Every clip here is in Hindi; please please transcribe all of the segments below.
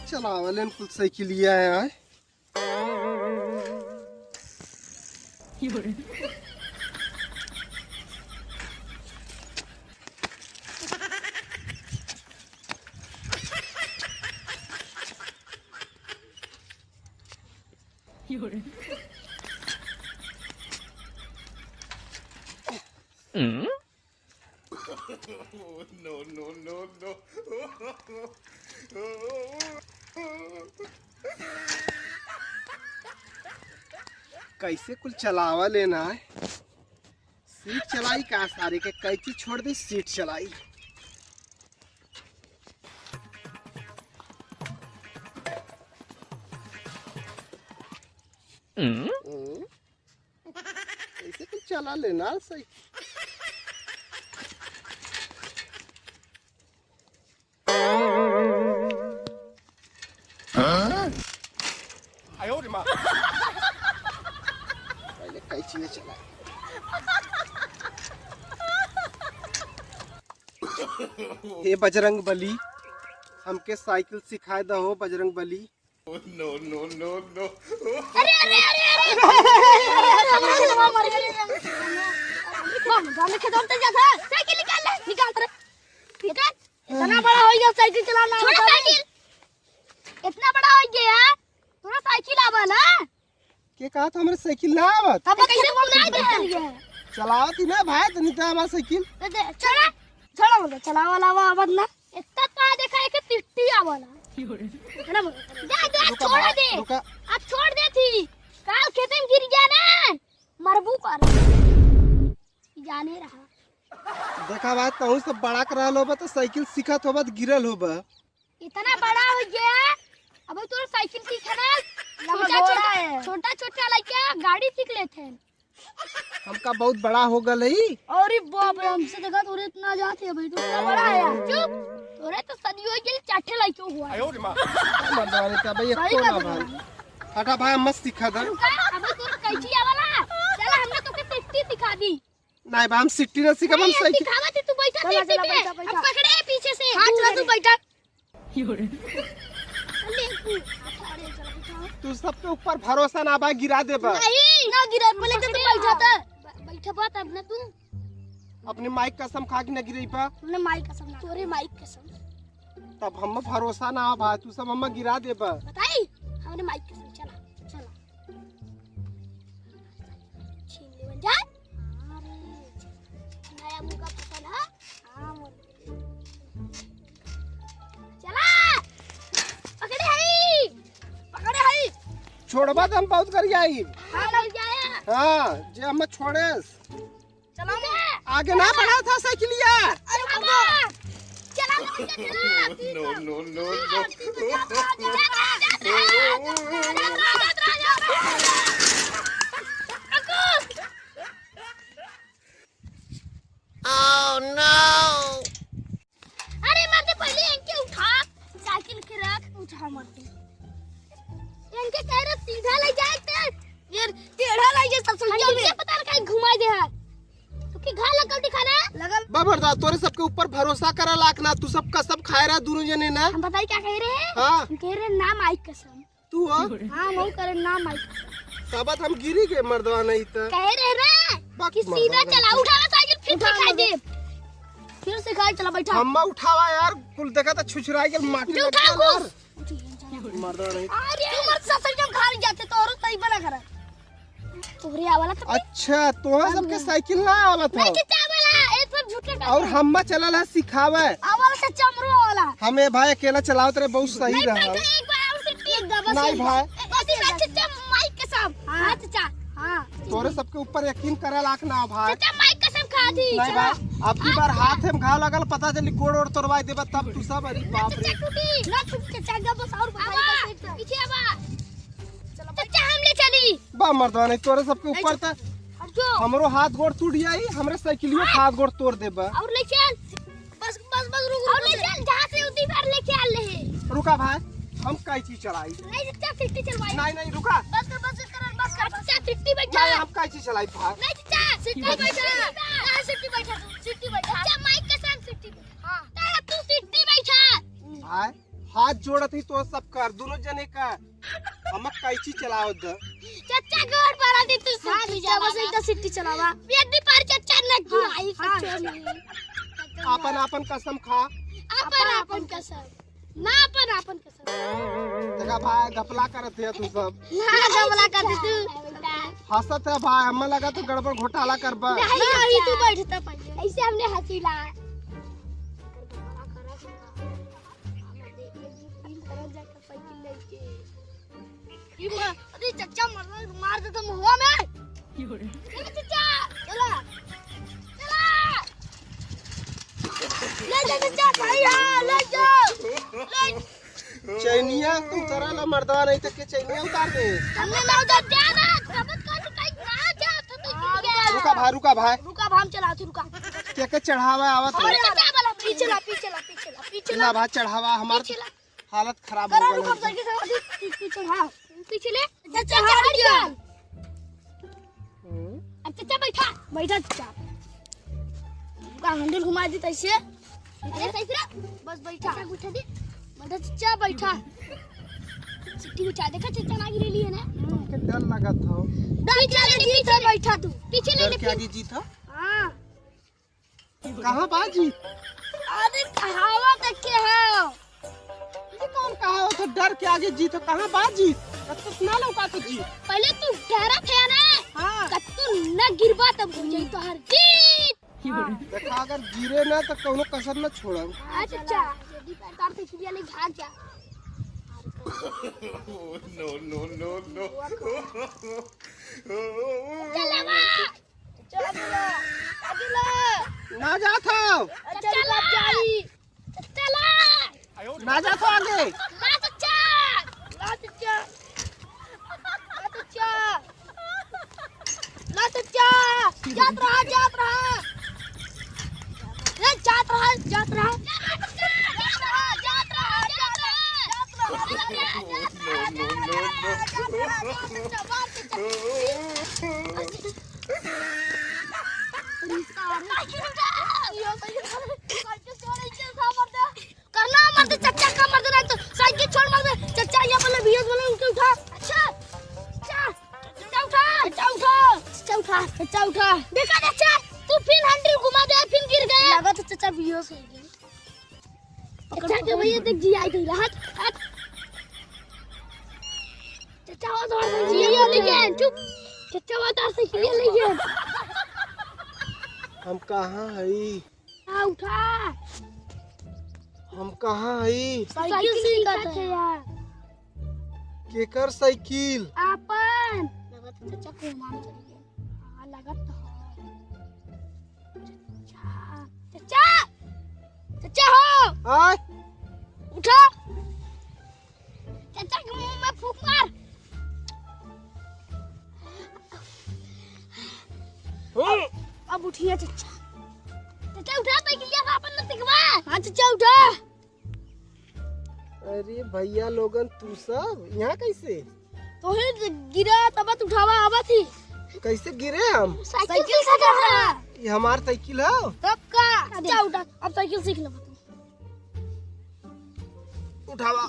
चलावले कुल साइकिलिया है No. कैसे कुल चलावा लेना है। सीट चलाई का सारे के कैची छोड़ दी सीट चलाई। कैसे कुल चला लेना सही। पहले कैची में चला। हे बजरंग बली, हमके साइकिल सिखाए दहो बजरंग बली। No. अरे साइकिल निकाल इतना बड़ा हो गया साइकिल चलाना। साइकिल इतना बड़ा हो गया थोड़ा साइकिल आवा ना। के कहा था हमारे साइकिल ना आवत। अब कैसे बोल चलावत ही ना भाई तनी तो हमारा साइकिल। चला वाला आवत ना। इतना का देखा है कि टिट्टी आवाला। छोड़ दे अब छोड़ दे थी काल खेते में गिर गया ना मरबू कर जाने रहा। देखा बात तहु सब बड़ा करा लो तो साइकिल सीखत होबा तो गिरल होबा। इतना बड़ा हो गया अब तो साइकिल सीखना छोटा लड़का गाड़ी सीख लेते हैं। हमका बहुत बड़ा हो गई। अरे बाप रे हमसे देखा तोरे इतना जाते है भाई। तो इतना बड़ा है यार। चुप तोरे तो सदियों के लिए चाटे लड़के हुआ है। मर्दानी का भाई एको ना भाई। हटा भाई मत सिखा दे। अब तोर कैची आवाला चल हमने तोके टिट्टी सिखा दी। नहीं भाई हम सिट्टी ना सिखा हम साइकिल सिखावा थी। तू बैठा टिट्टी पे अब पकड़े पीछे से हाथ ला तू बैठा। तू सबके ऊपर भरोसा ना बा गिरा दे बा। नहीं ना गिरा बोले तो तू बैठा था बैठा बात अब ना तू अपनी माइक कसम खा के न गिरई पा। हमने माइक कसम तोरे माइक कसम तब हम भरोसा ना भाई तू सब हम गिरा दे बा। बताई हमने माइक कसम चला छीन ले बन जा। अरे नया मुंह का फसल है। हां चला पकड़े है छोड़बा तो हम बहुत कर आई। हां लग जाए। हां जे हम छोड़े चला आगे ना बढ़ा था साइकिलिया। अरे बाबा चला No. Oh no! अरे मत पहले इनके उठा साइकिल के रख उठा मत इनके कह रहे सीधा ले जाए यार टेढ़ा ले जाए सब सुनियो में पता कहीं घुमा दे है तो की घा लगल दिखाना लगल बाबरदा तोरे सबके ऊपर भरोसा करा लाख ना। तू सब का सब खाए रहा दोनों जने ना। हम बताई क्या कह रहे हैं। हां हम कह रहे नाम आई कसम तू हां नहीं करे नाम आई सबत हम गिरी गए मर्दवा नहीं तो कह रहे ना कि सीधा चला उठावा साइकिल फिर सिखा दे फिर सिखा चला बैठा। हम उठावा यार कुल देखा तो छुछराई के माटी लग गया यार मर्दवा नहीं। अरे तू मत ससुर जब घर जाते तो और सही बना कर तोरे आवाला तो अच्छा तोरा सबके साइकिल ना आवत हो। नहीं कितना वाला एक सब झूठे और हम चलल है सिखावे आवाला से चमरो वाला हमें भाई अकेला चलावत रहे बहुत सही रहा। एक बार और से टीक दबा नहीं भाई ऐसी बात चाचा माइक कसम हां चाचा हां तोरे सबके ऊपर यकीन करा लाख ना भाई। चाचा माइक कसम खा दी नहीं भाई अब की बार हाथ में घाव लगल पता चली कोड़ और तोड़वाई देबा तब तू सब। अरे बाप रे ना टूटी चाचा बस और ला मर्दवा, नहीं तोरे सबके ऊपर था हट जो हमरो हाथ गोड़ टूट जाई, हमरे साइकिलियो के हाथ गोड़ तोड़ देबा। और ले चल, बस बस बस रुक, और ले चल जहां से उतनी बार लेके आ ले। रुका भाई, हम काई चीज चलाई? नहीं चाचा 50 चलवाई। नहीं नहीं रुका, बस कर बस कर चाचा 50 बैठा। नहीं हम काई चीज चलाई भाई? नहीं चाचा 50 बैठा, कहां 50 बैठा तू? 50 बैठा चाचा, माइक के साथ 50 बैठा। हां तारा तू 50 बैठा। भाई हाथ जोड़त ही तो सब कर, दोनों जने का हम काई चीज चलाओ द। चाचा गोड़ पर दे तू। हां चाचा बस एक 50 चलावा। बेदी पर चाचा न गिराई कच्चो नहीं। आपन आपन कसम खा। अपन कसम ना, अपन कसम। देखा भाई घपला करत है तू सब। ना गमला कर दे तू। हंसत है भाई, हमें लगा तो गड़बड़ घोटाला करबा। नहीं तू बैठता पहले, ऐसे हमने हंसीला। अरे चाचा मार दे तुम हुआ में। चाचा चला चला ले जा चाचा भाई, हां ले जा चैनिया तुम तरा ला मर्दवा, नहीं तो के चैनिया उतार दे। हमने ना उधर जाना, कबत का तो कहीं ना जा तो गया। रुका भाई रुका भाम चला तू रुका। के चढ़ावा आवत और है। चाचा वाला पीछे ला ना भाई चढ़ावा हमार हालत खराब करा हो रुका गई। साइकिल से पीछे हां पीछे ले चाचा हट जा। अब चाचा बैठा चाचा का हैंडल घुमा दे तैसे। अरे सही से बस बैठा दे। बैठा चाचा बैठा। सिट्टी को चाय देखा चाचा ना गिरली है ना। के डर लगत हो। डर चले पीछे बैठा तू, पीछे ले डर के आगे जीत हो? हां कहां बाजी? अरे हवा तक के है। ये कौन कहा हो तो डर के आगे जीत हो? कहां बाजी? तो सुना लो का तो जीत। पहले तू डरा था ना। हां कत्तू न गिरबा तब हो जाई तो हर जीत। देखा अगर गिरे ना तो कोनो कसर न छोड़ब। अच्छा यदि तार से चिड़िया ले भाग जा। No. चलावा चला अगला ना जात हो, चला जाई चला ना जात हो आगे। ना चाचा जात रहा रे जात रहा करना मत चच्चा का मत नहीं तो साइकिल छोड़ मत चच्चा ये वाला वीडियो वाला उनके उठा। अच्छा चच्चा उठा देखा चच्चा तू फिर हैंडल घुमा दे फिर गिर गया। लगा तो चच्चा वीडियो से चच्चा के भैया देख जी आई तो हट चच्चा वो तो वीडियो लेके चुप चच्चा वो तार से वीडियो लेके हम कहां हई? उठा हम कहां हई? साइकिल सीखत है यार। केकर साइकिल? आपन लगा तो चच्चा को मार चल गया। हां लगा तो चच्चा हो आय उठा चच्चा के मुंह में फूंक मार। अब उठिए चच्चा उठा साइकिल लिया अपन न दिखवा। हां चच्चा उठा। अरे भैया लोगन तू सब यहाँ कैसे? तो ही गिरा तब उठावा आवा थी। कैसे गिरे हम? साइकिल से गिरा। ये हमार साइकिल है। तब का चच्चा उठा अब साइकिल सीख ले। उठावा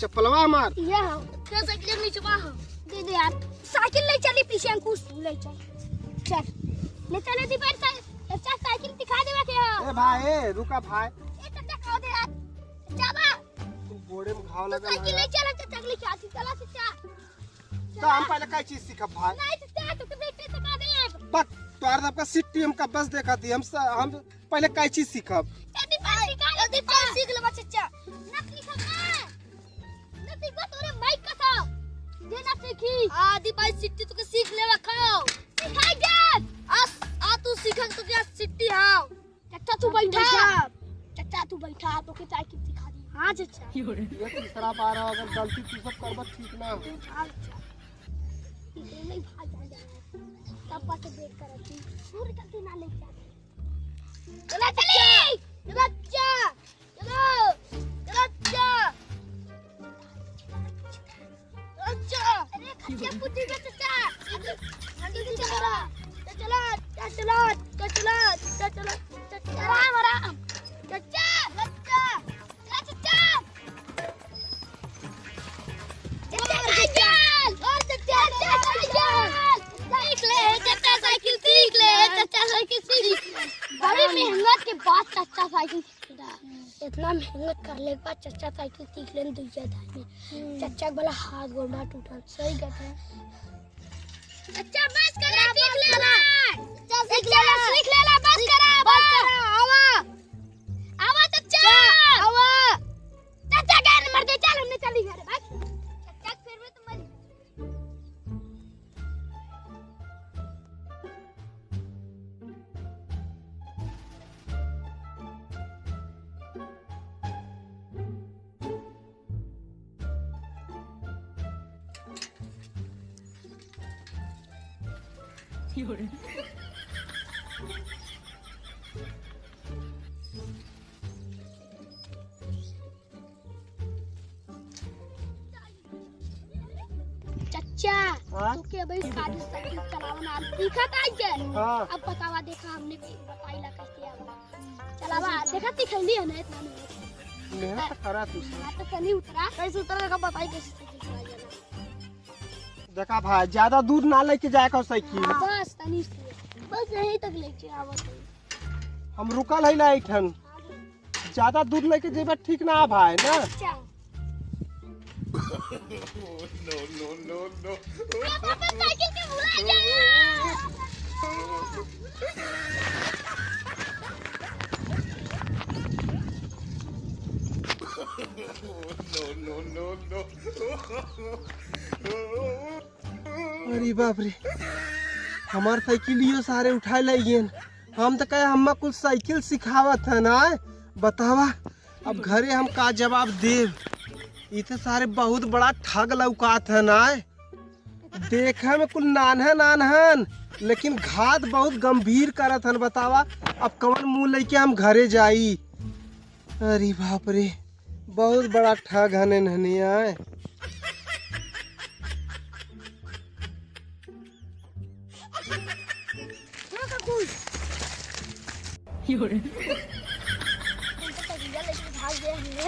चप्पलवा हमार। ये हो क्या साइकिल नीचवा हो दे दे यार। साइकिल ले चली पीछे अंकुश ले चल ले चले दी पर चच्चा साइकिल दिखा देवा के हो। ए भाई रुका भाई, ए चच्चा खाओ दे यार चच्चा बा तुम बोड़े में घाव तो लगा साइकिल ले है। चला चच्चा ले क्या चला चच्चा। तो हम पहले काय चीज सीखब भाई? नहीं चच्चा तो देखते सिखा दे। बस तोर आपका सिटी हमका बस देखा थी। हम पहले काय चीज सीखब? यदि पर सिखा यदि पर सीख ले चच्चा न सीखा ना न सीखा तोरे माइक का था देना सीखी। आदि भाई सिटी तो सीख लेवा खाओ सिखाई दे। आ तू सीखन तो क्या सिटी हां चच्चा तू बैठा तो के साइकिल सिखा दी। हां चच्चा ये तीसरा बार है, अगर गलती तू सब करबत ठीक ना हो। तीसरे नहीं भाग जाए तब पास वेट करती पूरी गलती ना ले जाती चला चली चला जा चलो चला जा अच्छा अरे खच्चा पुटी का चचा अंदर से चला चला चला चला चला चला हमारा चचा चचा चचा बड़ी मेहनत के बाद चचा साइकिल सीखा इतना मेहनत करने के बाद चचा साइकिल सीख लेने दुनिया में चचा वाला हाथ गोड़ा टूटा सही कहते हैं चचा बस करा सीख लेला चचा सीख लेला बस करा आवा आवा चचा आवा चचा गान मर दे चल हमने चली घर बस चचा फिर में तुम्हारी चचा तू के भाई काज साइकिल चलावना सीखा काज के अब बतावा देखा हमने भी बताइला कैसे आवा चलावा देखा सिखैली है ना इतना मेहनत करा तू हां तो तनी उतरा कैसे उतरा का बताई कैसे साइकिल चला जाना देखा भाई ज्यादा दूर ना लेके जाए का साइकिल बस तनी बस यही तक लेके आवा हम रुकल है ना इठन ज्यादा दूर लेके जेबा ठीक ना भाई ना अच्छा No, no, no, no. पापा साइकिल के भुला जा No, no, no, no. अरे बाप रे हमार साइकिलियो सारे उठाए लगियन हम तो कहे हम कुछ साइकिल सिखावत है ना बतावा अब घरे हम का जवाब देव इतने सारे बहुत बड़ा ठग लौकात है ना देखे में कुल नानहन नानहन लेकिन घात बहुत गंभीर करत हन बतावा अब कौन मुंह लेके हम घरे जाई अरे बाप रे बहुत बड़ा ठग हन नहनिया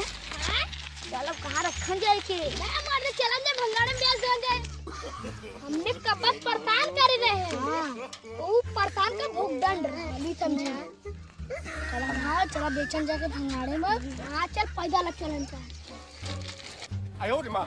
चलो कहाँ रखन जाए के हमारे चलन जे भंगारे में बेच देंगे हमने कपस परेशान कर रहे हैं वो परेशान का भूख दंड नहीं समझा चलो हाँ चलो बेचन जाके भंगारे में हाँ चल पैदा लग चलन का आयो रे माँ